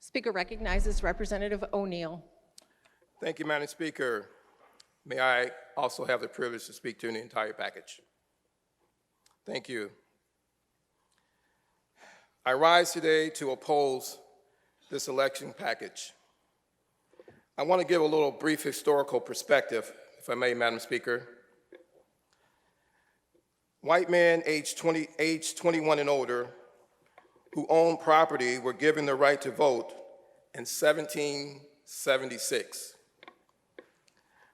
Speaker recognizes Representative O'Neill. Thank you, Madam Speaker. May I also have the privilege to speak to the entire package? Thank you. I rise today to oppose this election package. I want to give a little brief historical perspective, if I may, Madam Speaker. White men aged 21 and older who owned property were given the right to vote in 1776.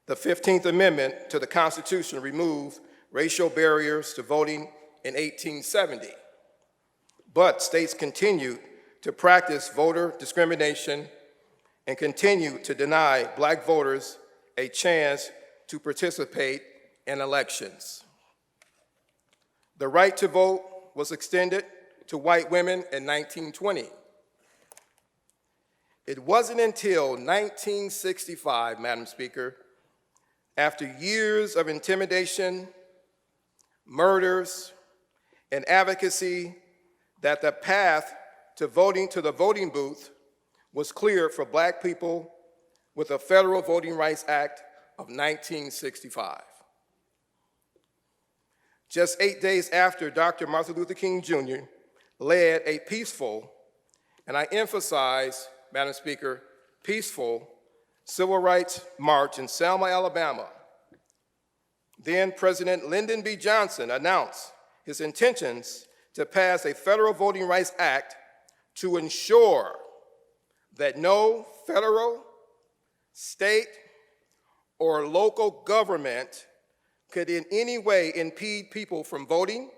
The 15th Amendment to the Constitution removed racial barriers to voting in 1870, but states continued to practice voter discrimination and continue to deny Black voters a chance to participate in elections. The right to vote was extended to white women in 1920. It wasn't until 1965, Madam Speaker, after years of intimidation, murders, and advocacy, that the path to voting to the voting booth was cleared for Black people with the Federal Voting Rights Act of 1965. Just 8 days after Dr. Martin Luther King Jr. led a peaceful, and I emphasize, Madam Speaker, peaceful civil rights march in Selma, Alabama, then President Lyndon B. Johnson announced his intentions to pass a Federal Voting Rights Act to ensure that no federal, state, or local government could in any way impede people from voting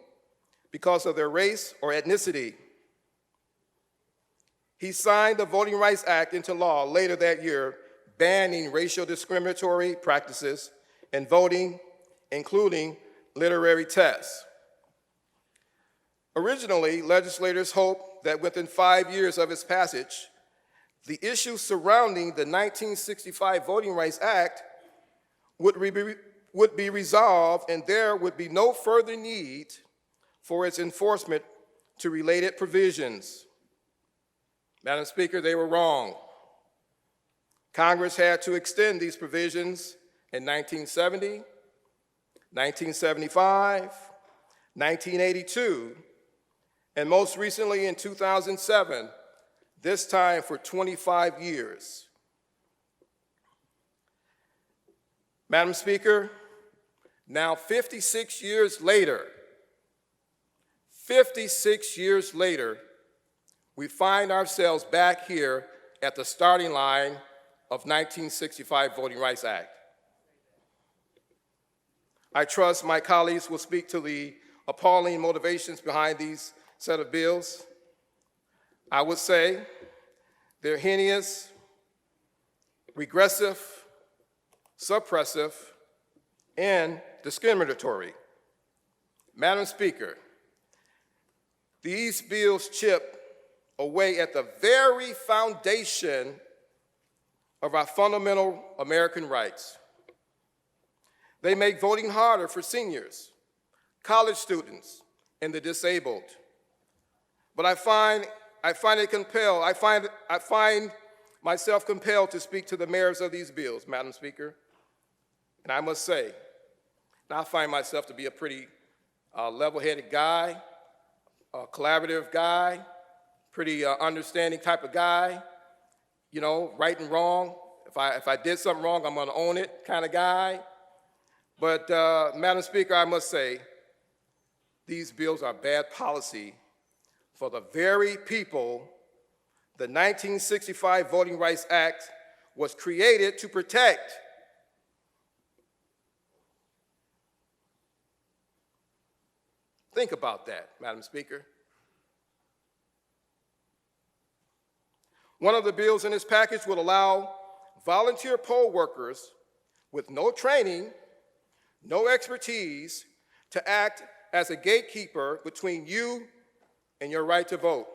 because of their race or ethnicity. He signed the Voting Rights Act into law later that year, banning racial discriminatory practices in voting, including literary tests. Originally, legislators hoped that within 5 years of its passage, the issues surrounding the 1965 Voting Rights Act would be resolved, and there would be no further need for its enforcement to related provisions. Madam Speaker, they were wrong. Congress had to extend these provisions in 1970, 1975, 1982, and most recently in 2007, this time for 25 years. Madam Speaker, now 56 years later, we find ourselves back here at the starting line of 1965 Voting Rights Act. I trust my colleagues will speak to the appalling motivations behind these set of bills. I would say they're heinous, regressive, suppressive, and discriminatory. Madam Speaker, these bills chip away at the very foundation of our fundamental American rights. They make voting harder for seniors, college students, and the disabled. But I find myself compelled to speak to the mayors of these bills, Madam Speaker. And I must say, I find myself to be a pretty level-headed guy, a collaborative guy, pretty understanding type of guy, you know, right and wrong. If I did something wrong, I'm gonna own it kind of guy. But Madam Speaker, I must say, these bills are bad policy for the very people the 1965 Voting Rights Act was created to protect. Think about that, Madam Speaker. One of the bills in this package would allow volunteer poll workers with no training, no expertise, to act as a gatekeeper between you and your right to vote.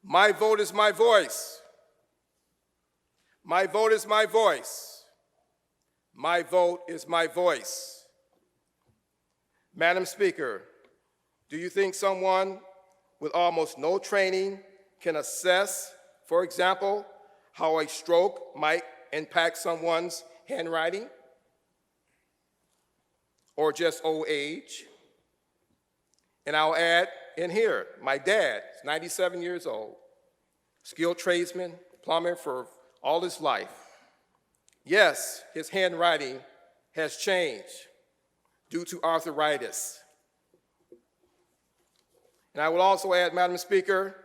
My vote is my voice. My vote is my voice. My vote is my voice. Madam Speaker, do you think someone with almost no training can assess, for example, how a stroke might impact someone's handwriting or just old age. And I'll add in here, my dad is 97 years old, skilled tradesman, plumber for all his life. Yes, his handwriting has changed due to arthritis. And I will also add, Madam Speaker,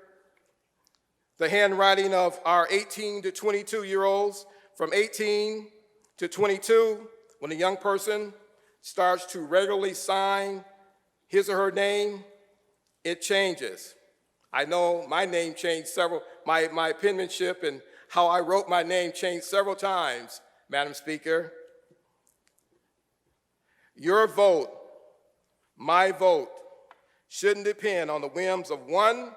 the handwriting of our 18 to 22-year-olds. From 18 to 22, when a young person starts to regularly sign his or her name, it changes. I know my name changed my penmanship and how I wrote my name changed several times, Madam Speaker. Your vote, my vote, shouldn't depend on the whims of one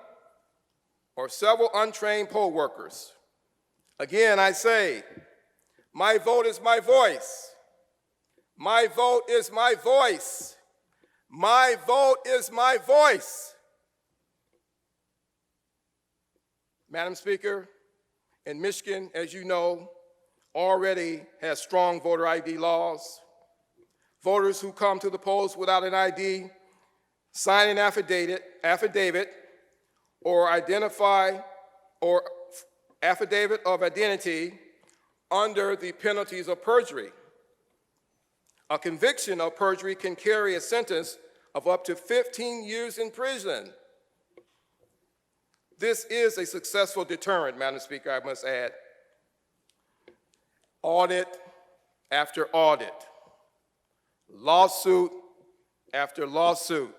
or several untrained poll workers. Again, I say, my vote is my voice. My vote is my voice. My vote is my voice. Madam Speaker, in Michigan, as you know, already has strong voter ID laws. Voters who come to the polls without an ID sign an affidavit or affidavit of identity under the penalties of perjury. A conviction of perjury can carry a sentence of up to 15 years in prison. This is a successful deterrent, Madam Speaker, I must add. Audit after audit, lawsuit after lawsuit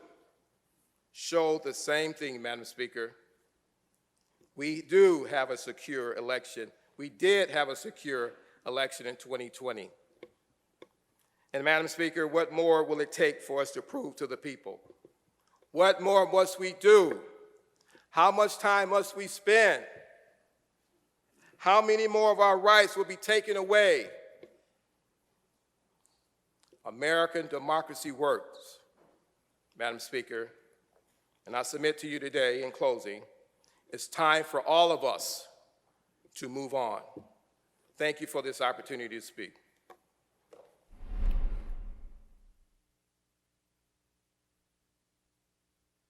show the same thing, Madam Speaker. We do have a secure election. We did have a secure election in 2020. And Madam Speaker, what more will it take for us to prove to the people? What more must we do? How much time must we spend? How many more of our rights will be taken away? American democracy works, Madam Speaker, and I submit to you today in closing, it's time for all of us to move on. Thank you for this opportunity to speak.